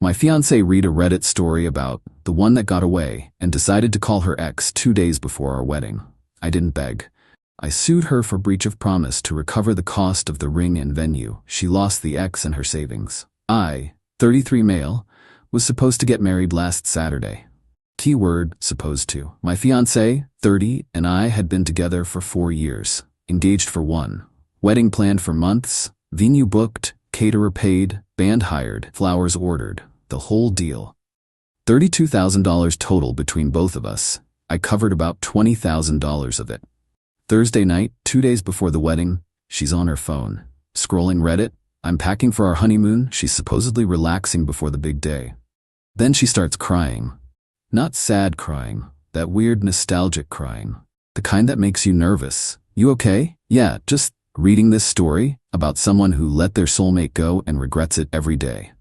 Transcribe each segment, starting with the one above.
My fiancée read a Reddit story about the one that got away and decided to call her ex 2 days before our wedding. I didn't beg. I sued her for breach of promise to recover the cost of the ring and venue. She lost the ex and her savings. I, 33 male, was supposed to get married last Saturday. Keyword, supposed to. My fiancé, 30, and I had been together for 4 years. Engaged for 1. Wedding planned for months. Venue booked. Caterer paid. Band hired. Flowers ordered. The whole deal. $32,000 total between both of us. I covered about $20,000 of it. Thursday night, 2 days before the wedding, she's on her phone. Scrolling Reddit. I'm packing for our honeymoon. She's supposedly relaxing before the big day. Then she starts crying. Not sad crying. That weird nostalgic crying. The kind that makes you nervous. You okay? Yeah, just reading this story about someone who let their soulmate go and regrets it every day.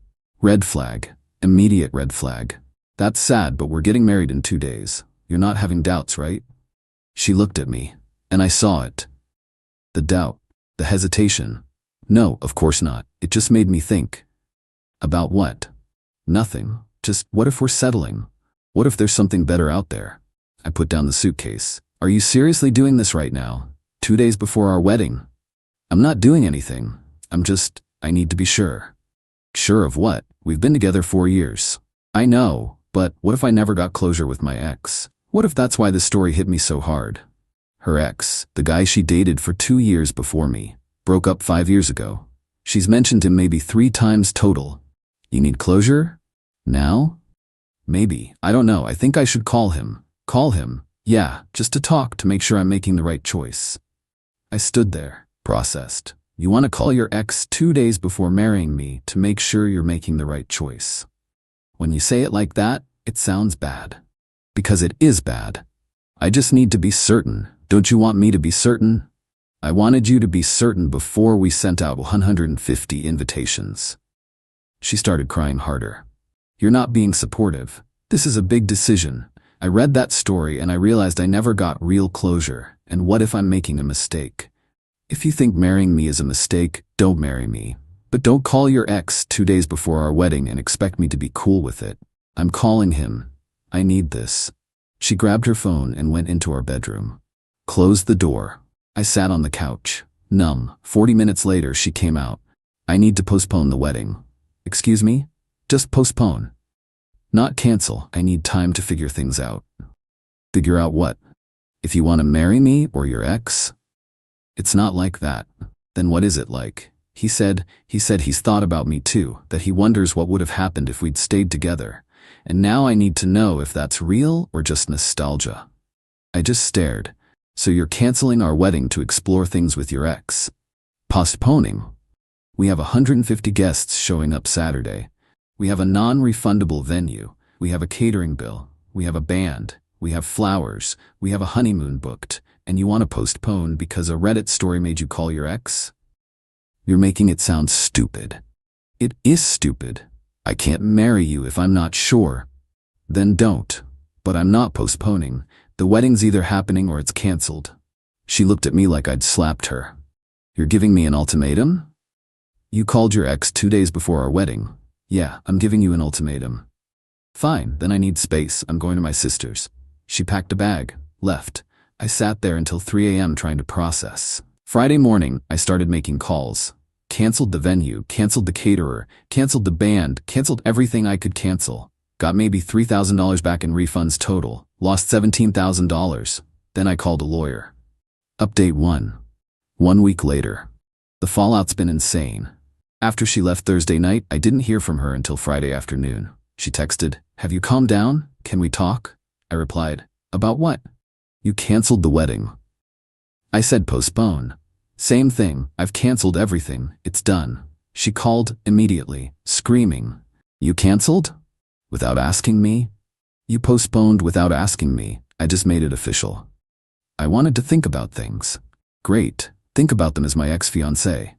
Red flag. Immediate red flag. That's sad, but we're getting married in 2 days. You're not having doubts, right? She looked at me, and I saw it. The doubt. The hesitation. No, of course not. It just made me think. About what? Nothing. Just, what if we're settling? What if there's something better out there? I put down the suitcase. Are you seriously doing this right now? 2 days before our wedding? I'm not doing anything. I need to be sure. Sure of what? We've been together 4 years. I know, but what if I never got closure with my ex? What if that's why this story hit me so hard? Her ex, the guy she dated for 2 years before me, broke up 5 years ago. She's mentioned him maybe 3 times total. You need closure? Now? Maybe. I don't know. I think I should call him. Call him? Yeah, just to talk to make sure I'm making the right choice. I stood there, processed. You want to call your ex 2 days before marrying me to make sure you're making the right choice. When you say it like that, it sounds bad. Because it is bad. I just need to be certain. Don't you want me to be certain? I wanted you to be certain before we sent out 150 invitations. She started crying harder. You're not being supportive. This is a big decision. I read that story and I realized I never got real closure. And what if I'm making a mistake? If you think marrying me is a mistake, don't marry me. But don't call your ex 2 days before our wedding and expect me to be cool with it. I'm calling him. I need this. She grabbed her phone and went into our bedroom. Closed the door. I sat on the couch, numb. 40 minutes later, she came out. I need to postpone the wedding. Excuse me? Just postpone. Not cancel. I need time to figure things out. Figure out what? If you want to marry me or your ex? It's not like that. Then what is it like? He said he's thought about me too, that he wonders what would have happened if we'd stayed together. And now I need to know if that's real or just nostalgia. I just stared. So you're canceling our wedding to explore things with your ex? Postponing? We have 150 guests showing up Saturday. We have a non-refundable venue. We have a catering bill. We have a band. We have flowers. We have a honeymoon booked. And you want to postpone because a Reddit story made you call your ex? You're making it sound stupid. It is stupid. I can't marry you if I'm not sure. Then don't. But I'm not postponing. The wedding's either happening or it's canceled. She looked at me like I'd slapped her. You're giving me an ultimatum? You called your ex 2 days before our wedding. Yeah, I'm giving you an ultimatum. Fine, then I need space. I'm going to my sister's. She packed a bag, left. I sat there until 3 a.m. trying to process. Friday morning, I started making calls. Canceled the venue, canceled the caterer, canceled the band, canceled everything I could cancel. Got maybe $3,000 back in refunds total. Lost $17,000. Then I called a lawyer. Update 1. 1 week later. The fallout's been insane. After she left Thursday night, I didn't hear from her until Friday afternoon. She texted, "Have you calmed down? Can we talk?" I replied, "About what?" "You canceled the wedding." I said postpone. "Same thing. I've canceled everything. It's done." She called immediately, screaming, "You canceled? Without asking me?" "You postponed without asking me. I just made it official." I wanted to think about things. Great. Think about them as my ex-fiancé.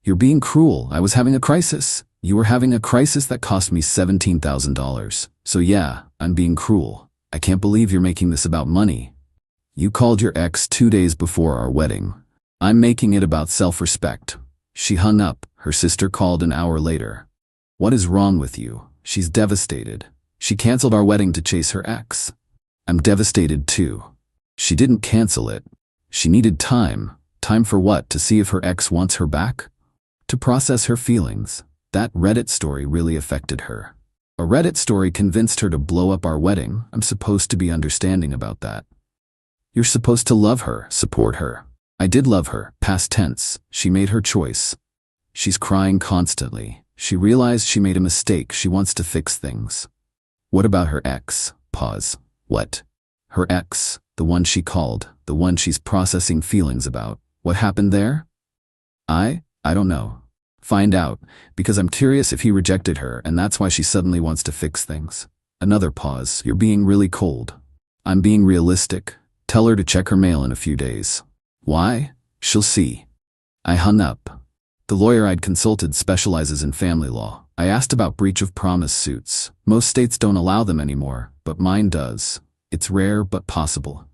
You're being cruel. I was having a crisis. You were having a crisis that cost me $17,000. So yeah, I'm being cruel. I can't believe you're making this about money. You called your ex 2 days before our wedding. I'm making it about self-respect. She hung up. Her sister called an hour later. "What is wrong with you?" She's devastated. She canceled our wedding to chase her ex. I'm devastated too. She didn't cancel it. She needed time. Time for what? To see if her ex wants her back? To process her feelings. That Reddit story really affected her. A Reddit story convinced her to blow up our wedding. I'm supposed to be understanding about that. You're supposed to love her, support her. I did love her, past tense. She made her choice. She's crying constantly. She realized she made a mistake. She wants to fix things. What about her ex? Pause. What? Her ex, the one she called, the one she's processing feelings about. What happened there? I don't know. Find out, because I'm curious if he rejected her and that's why she suddenly wants to fix things. Another pause. You're being really cold. I'm being realistic. Tell her to check her mail in a few days. Why? She'll see. I hung up. The lawyer I'd consulted specializes in family law. I asked about breach of promise suits. Most states don't allow them anymore, but mine does. It's rare but possible.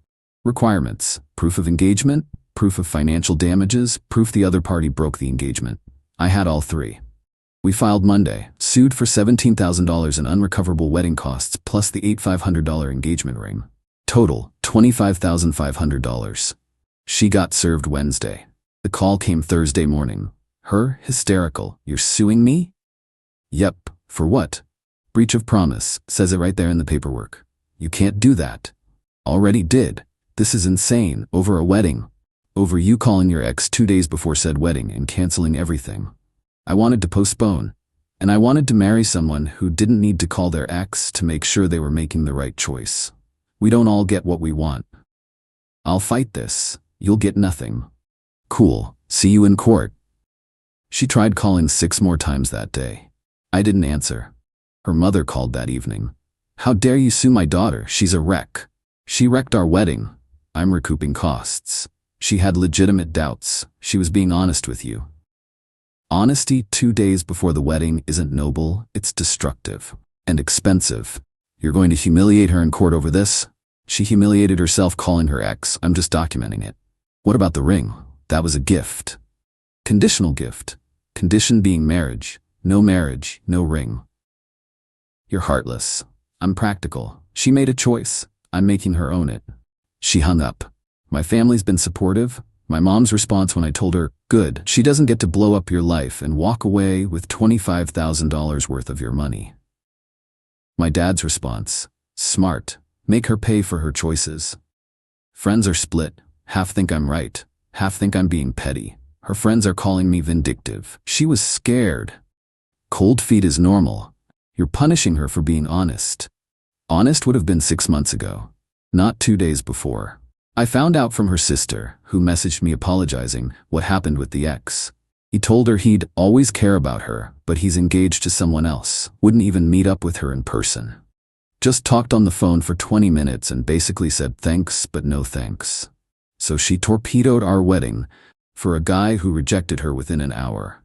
Requirements: proof of engagement, proof of financial damages, proof the other party broke the engagement. I had all three. We filed Monday, sued for $17,000 in unrecoverable wedding costs plus the $8,500 engagement ring. Total, $25,500. She got served Wednesday. The call came Thursday morning. Her, hysterical. You're suing me? Yep. For what? Breach of promise. Says it right there in the paperwork. You can't do that. Already did. This is insane. Over a wedding. Over you calling your ex 2 days before said wedding and canceling everything. I wanted to postpone. And I wanted to marry someone who didn't need to call their ex to make sure they were making the right choice. We don't all get what we want. I'll fight this. You'll get nothing. Cool. See you in court. She tried calling 6 more times that day. I didn't answer. Her mother called that evening. How dare you sue my daughter? She's a wreck. She wrecked our wedding. I'm recouping costs. She had legitimate doubts. She was being honest with you. Honesty 2 days before the wedding isn't noble, it's destructive. And expensive. You're going to humiliate her in court over this? She humiliated herself calling her ex. I'm just documenting it. What about the ring? That was a gift. Conditional gift. Condition being marriage. No marriage, no ring. You're heartless. I'm practical. She made a choice. I'm making her own it. She hung up. My family's been supportive. My mom's response when I told her, good, she doesn't get to blow up your life and walk away with $25,000 worth of your money. My dad's response, smart. Make her pay for her choices. Friends are split. Half think I'm right. Half think I'm being petty. Her friends are calling me vindictive. She was scared. Cold feet is normal. You're punishing her for being honest. Honest would have been 6 months ago, not 2 days before. I found out from her sister, who messaged me apologizing, what happened with the ex. He told her he'd always care about her, but he's engaged to someone else, wouldn't even meet up with her in person. Just talked on the phone for 20 minutes and basically said thanks but no thanks. So she torpedoed our wedding for a guy who rejected her within an hour.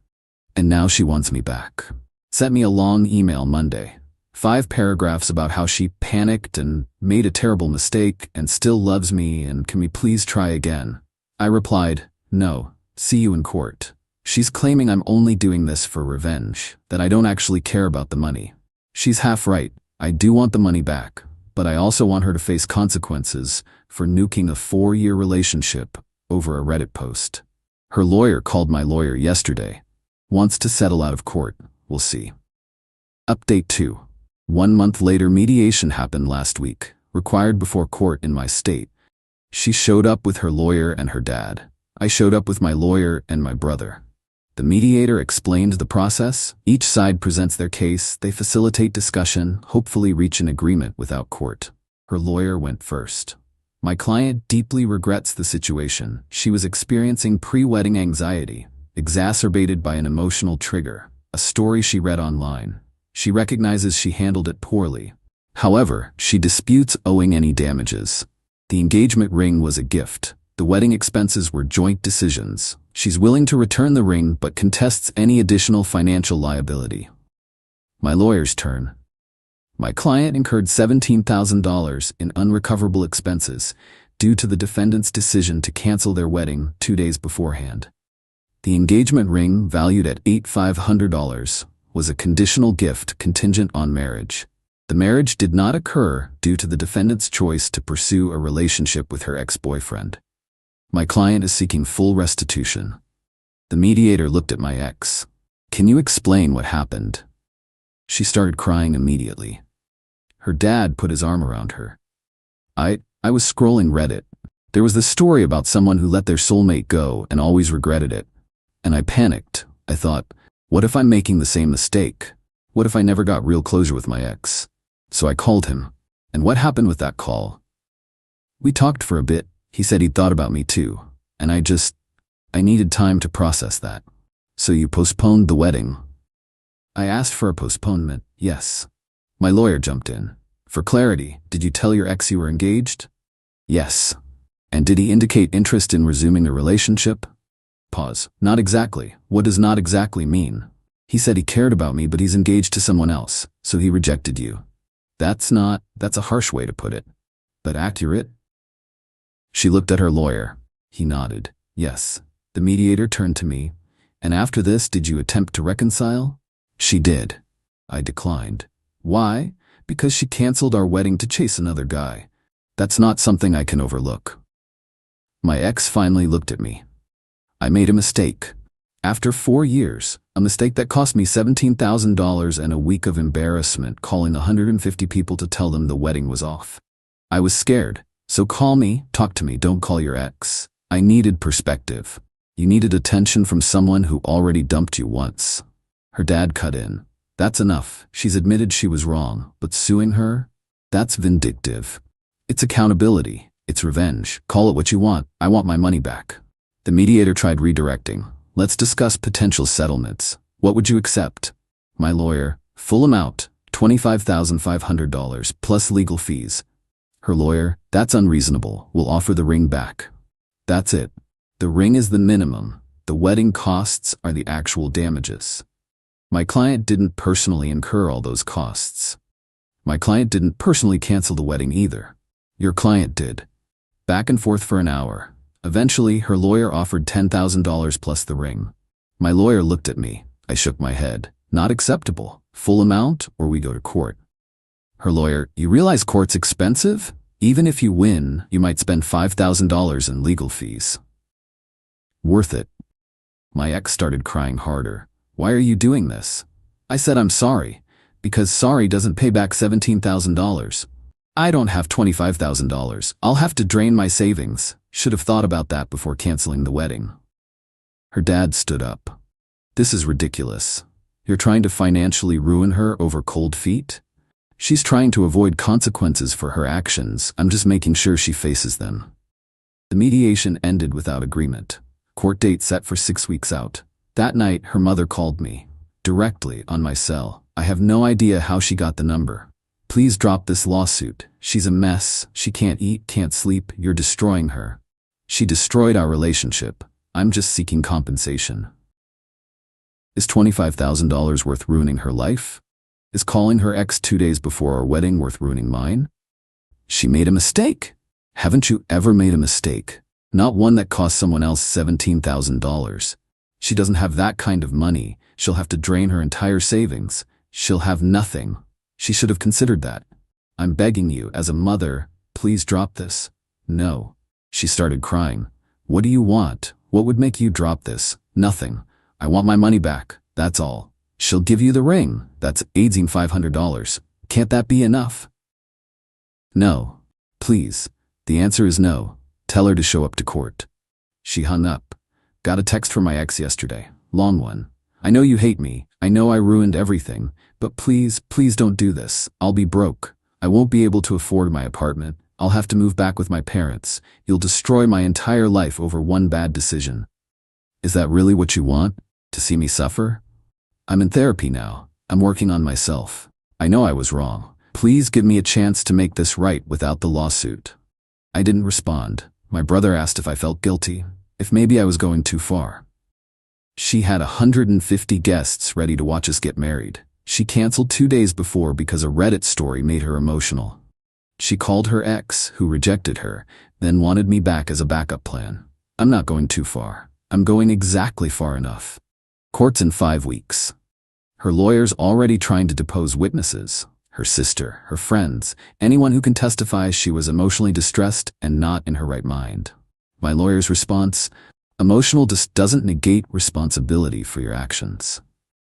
And now she wants me back. Sent me a long email Monday. 5 paragraphs about how she panicked and made a terrible mistake and still loves me and can we please try again. I replied, no, see you in court. She's claiming I'm only doing this for revenge, that I don't actually care about the money. She's half right. I do want the money back, but I also want her to face consequences for nuking a 4-year relationship over a Reddit post. Her lawyer called my lawyer yesterday. Wants to settle out of court. We'll see. Update 2. 1 month later, mediation happened last week, required before court in my state. She showed up with her lawyer and her dad. I showed up with my lawyer and my brother. The mediator explained the process. Each side presents their case. They facilitate discussion, hopefully reach an agreement without court. Her lawyer went first. My client deeply regrets the situation. She was experiencing pre-wedding anxiety, exacerbated by an emotional trigger, a story she read online. She recognizes she handled it poorly. However, she disputes owing any damages. The engagement ring was a gift. The wedding expenses were joint decisions. She's willing to return the ring but contests any additional financial liability. My lawyer's turn. My client incurred $17,000 in unrecoverable expenses due to the defendant's decision to cancel their wedding 2 days beforehand. The engagement ring, valued at $8,500, was a conditional gift contingent on marriage. The marriage did not occur due to the defendant's choice to pursue a relationship with her ex-boyfriend. My client is seeking full restitution. The mediator looked at my ex. Can you explain what happened? She started crying immediately. Her dad put his arm around her. I was scrolling Reddit. There was this story about someone who let their soulmate go and always regretted it. And I panicked. I thought, what if I'm making the same mistake? What if I never got real closure with my ex? So I called him. And what happened with that call? We talked for a bit. He said he'd thought about me too. And I needed time to process that. So you postponed the wedding? I asked for a postponement, yes. My lawyer jumped in. For clarity, did you tell your ex you were engaged? Yes. And did he indicate interest in resuming a relationship? Pause. Not exactly. What does not exactly mean? He said he cared about me, but he's engaged to someone else, so he rejected you. That's a harsh way to put it. But accurate? She looked at her lawyer. He nodded. Yes. The mediator turned to me. And after this, did you attempt to reconcile? She did. I declined. Why? Because she canceled our wedding to chase another guy. That's not something I can overlook. My ex finally looked at me. I made a mistake. After 4 years, a mistake that cost me $17,000 and a week of embarrassment, calling 150 people to tell them the wedding was off. I was scared. So call me, talk to me, don't call your ex. I needed perspective. You needed attention from someone who already dumped you once. Her dad cut in. That's enough. She's admitted she was wrong, but suing her? That's vindictive. It's accountability. It's revenge. Call it what you want. I want my money back. The mediator tried redirecting. Let's discuss potential settlements. What would you accept? My lawyer, full amount, $25,500 plus legal fees. Her lawyer, that's unreasonable. We'll offer the ring back. That's it. The ring is the minimum. The wedding costs are the actual damages. My client didn't personally incur all those costs. My client didn't personally cancel the wedding either. Your client did. Back and forth for an hour. Eventually, her lawyer offered $10,000 plus the ring. My lawyer looked at me. I shook my head. Not acceptable. Full amount, or we go to court. Her lawyer, you realize court's expensive? Even if you win, you might spend $5,000 in legal fees. Worth it. My ex started crying harder. Why are you doing this? I said I'm sorry, because sorry doesn't pay back $17,000. I don't have $25,000. I'll have to drain my savings. Should have thought about that before canceling the wedding. Her dad stood up. This is ridiculous. You're trying to financially ruin her over cold feet? She's trying to avoid consequences for her actions. I'm just making sure she faces them. The mediation ended without agreement. Court date set for 6 weeks out. That night, her mother called me. Directly on my cell. I have no idea how she got the number. Please drop this lawsuit. She's a mess. She can't eat, can't sleep. You're destroying her. She destroyed our relationship. I'm just seeking compensation. Is $25,000 worth ruining her life? Is calling her ex 2 days before our wedding worth ruining mine? She made a mistake. Haven't you ever made a mistake? Not one that cost someone else $17,000. She doesn't have that kind of money. She'll have to drain her entire savings. She'll have nothing. She should have considered that. I'm begging you, as a mother, please drop this. No. She started crying. What do you want? What would make you drop this? Nothing. I want my money back. That's all. She'll give you the ring. That's $500. Can't that be enough? No. Please. The answer is no. Tell her to show up to court. She hung up. Got a text from my ex yesterday. Long one. I know you hate me. I know I ruined everything. But please, please don't do this. I'll be broke. I won't be able to afford my apartment. I'll have to move back with my parents. You'll destroy my entire life over one bad decision. Is that really what you want? To see me suffer? I'm in therapy now. I'm working on myself. I know I was wrong. Please give me a chance to make this right without the lawsuit. I didn't respond. My brother asked if I felt guilty, if maybe I was going too far. She had 150 guests ready to watch us get married. She canceled 2 days before because a Reddit story made her emotional. She called her ex, who rejected her, then wanted me back as a backup plan. I'm not going too far. I'm going exactly far enough. Court's in 5 weeks. Her lawyer's already trying to depose witnesses, her sister, her friends, anyone who can testify she was emotionally distressed and not in her right mind. My lawyer's response: emotional doesn't negate responsibility for your actions.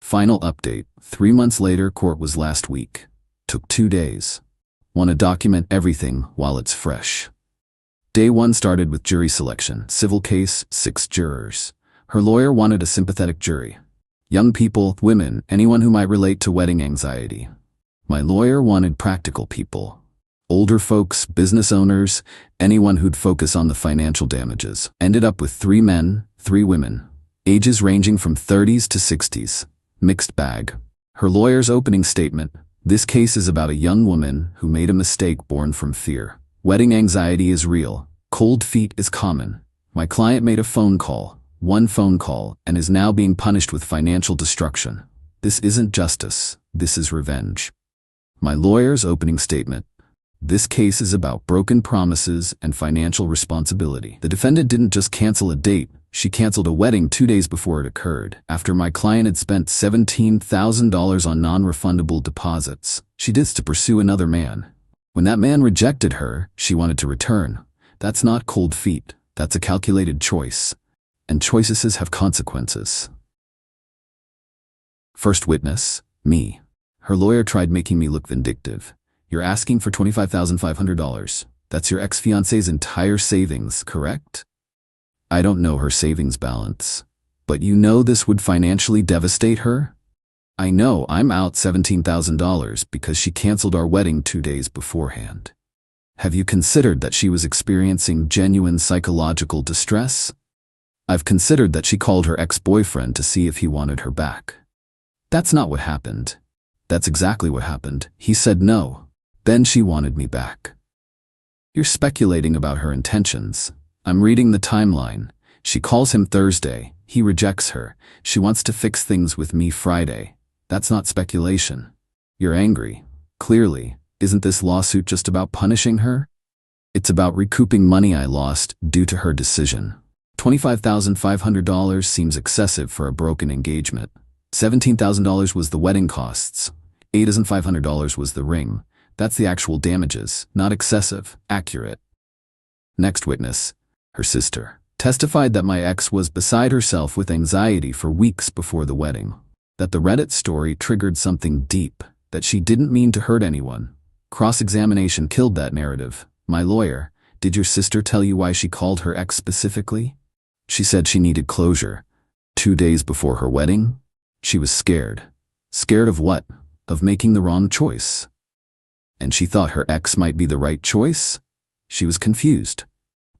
Final update: 3 months later, court was last week. Took 2 days. Want to document everything while it's fresh. Day 1 started with jury selection. Civil case, 6 jurors. Her lawyer wanted a sympathetic jury. Young people, women, anyone who might relate to wedding anxiety. My lawyer wanted practical people. Older folks, business owners, anyone who'd focus on the financial damages. Ended up with 3 men, 3 women. Ages ranging from 30s to 60s. Mixed bag. Her lawyer's opening statement: this case is about a young woman who made a mistake born from fear. Wedding anxiety is real. Cold feet is common. My client made a phone call, one phone call, and is now being punished with financial destruction. This isn't justice. This is revenge. My lawyer's opening statement: this case is about broken promises and financial responsibility. The defendant didn't just cancel a date, she canceled a wedding 2 days before it occurred. After my client had spent $17,000 on non-refundable deposits, she did this to pursue another man. When that man rejected her, she wanted to return. That's not cold feet, that's a calculated choice. And choices have consequences. First witness: me. Her lawyer tried making me look vindictive. You're asking for $25,500. That's your ex-fiancée's entire savings, correct? I don't know her savings balance. But you know this would financially devastate her? I know I'm out $17,000 because she canceled our wedding 2 days beforehand. Have you considered that she was experiencing genuine psychological distress? I've considered that she called her ex-boyfriend to see if he wanted her back. That's not what happened. That's exactly what happened. He said no. Then she wanted me back. You're speculating about her intentions. I'm reading the timeline. She calls him Thursday. He rejects her. She wants to fix things with me Friday. That's not speculation. You're angry. Clearly. Isn't this lawsuit just about punishing her? It's about recouping money I lost due to her decision. $25,500 seems excessive for a broken engagement. $17,000 was the wedding costs. $8,500 was the ring. That's the actual damages, not excessive, accurate. Next witness: her sister. Testified that my ex was beside herself with anxiety for weeks before the wedding. That the Reddit story triggered something deep, that she didn't mean to hurt anyone. Cross-examination killed that narrative. My lawyer: did your sister tell you why she called her ex specifically? She said she needed closure. 2 days before her wedding? She was scared. Scared of what? Of making the wrong choice. And she thought her ex might be the right choice? She was confused.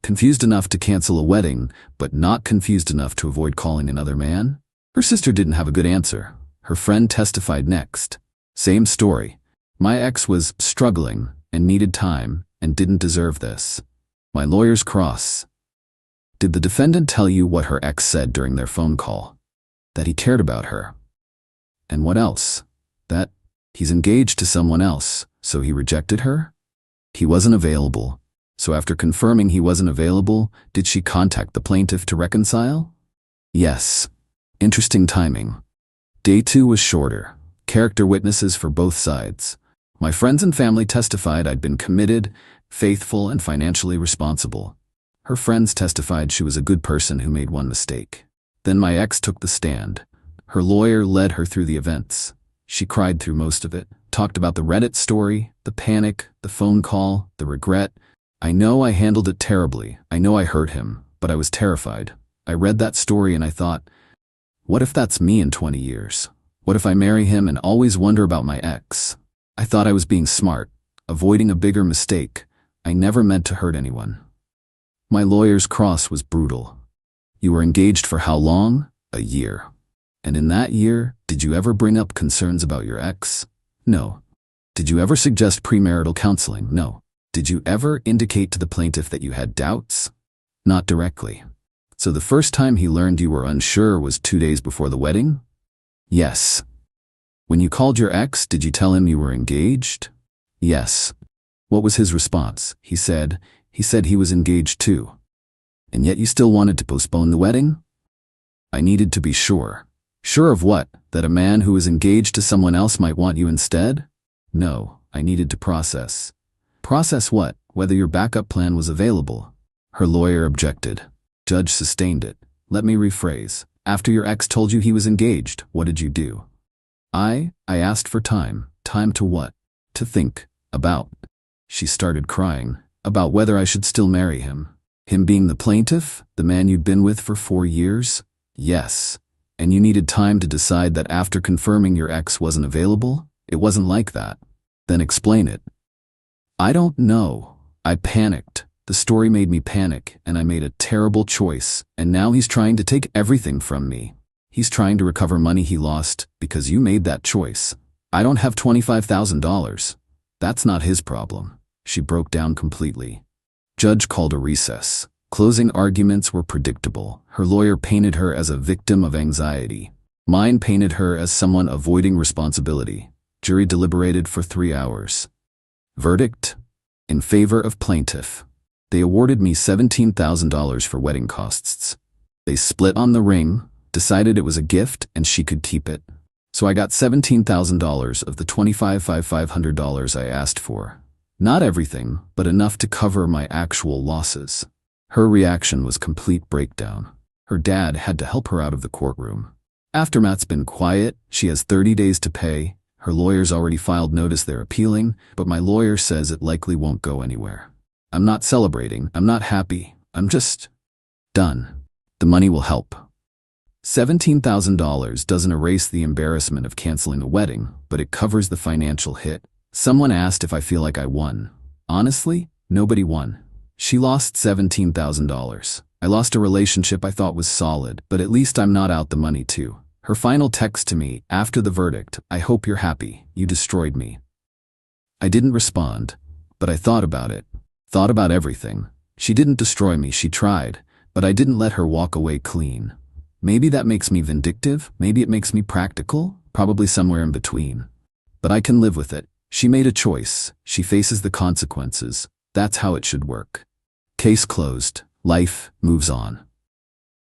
Confused enough to cancel a wedding, but not confused enough to avoid calling another man? Her sister didn't have a good answer. Her friend testified next. Same story. My ex was struggling and needed time and didn't deserve this. My lawyer's cross. Did the defendant tell you what her ex said during their phone call? That he cared about her. And what else? That he's engaged to someone else, so he rejected her? He wasn't available. So after confirming he wasn't available, did she contact the plaintiff to reconcile? Yes. Interesting timing. Day 2 was shorter. Character witnesses for both sides. My friends and family testified I'd been committed, faithful, and financially responsible. Her friends testified she was a good person who made one mistake. Then my ex took the stand. Her lawyer led her through the events. She cried through most of it, talked about the Reddit story, the panic, the phone call, the regret. I know I handled it terribly. I know I hurt him, but I was terrified. I read that story and I thought, what if that's me in 20 years? What if I marry him and always wonder about my ex? I thought I was being smart, avoiding a bigger mistake. I never meant to hurt anyone. My lawyer's cross was brutal. You were engaged for how long? A year. And in that year, did you ever bring up concerns about your ex? No. Did you ever suggest premarital counseling? No. Did you ever indicate to the plaintiff that you had doubts? Not directly. So the first time he learned you were unsure was 2 days before the wedding? Yes. When you called your ex, did you tell him you were engaged? Yes. What was his response? He said he was engaged too. And yet you still wanted to postpone the wedding? I needed to be sure. Sure of what? That a man who is engaged to someone else might want you instead? No, I needed to process. Process what? Whether your backup plan was available. Her lawyer objected. Judge sustained it. Let me rephrase. After your ex told you he was engaged, what did you do? I asked for time. Time to what? To think. About. She started crying. About whether I should still marry him. Him being the plaintiff? The man you'd been with for 4 years? Yes. And you needed time to decide that after confirming your ex wasn't available? It wasn't like that. Then explain it. I don't know. I panicked. The story made me panic, and I made a terrible choice, and now he's trying to take everything from me. He's trying to recover money he lost because you made that choice. I don't have $25,000. That's not his problem. She broke down completely. Judge called a recess. Closing arguments were predictable. Her lawyer painted her as a victim of anxiety. Mine painted her as someone avoiding responsibility. Jury deliberated for 3 hours. Verdict? In favor of plaintiff. They awarded me $17,000 for wedding costs. They split on the ring, decided it was a gift and she could keep it. So I got $17,000 of the $25,500 I asked for. Not everything, but enough to cover my actual losses. Her reaction was complete breakdown. Her dad had to help her out of the courtroom. Aftermath's been quiet. She has 30 days to pay. Her lawyers already filed notice they're appealing, but my lawyer says it likely won't go anywhere. I'm not celebrating. I'm not happy. I'm just done. The money will help. $17,000 doesn't erase the embarrassment of canceling a wedding, but it covers the financial hit. Someone asked if I feel like I won. Honestly, nobody won. She lost $17,000. I lost a relationship I thought was solid, but at least I'm not out the money too. Her final text to me, after the verdict, I hope you're happy. You destroyed me. I didn't respond, but I thought about it. Thought about everything. She didn't destroy me, she tried, but I didn't let her walk away clean. Maybe that makes me vindictive, maybe it makes me practical, probably somewhere in between. But I can live with it. She made a choice. She faces the consequences. That's how it should work. Case closed. Life moves on.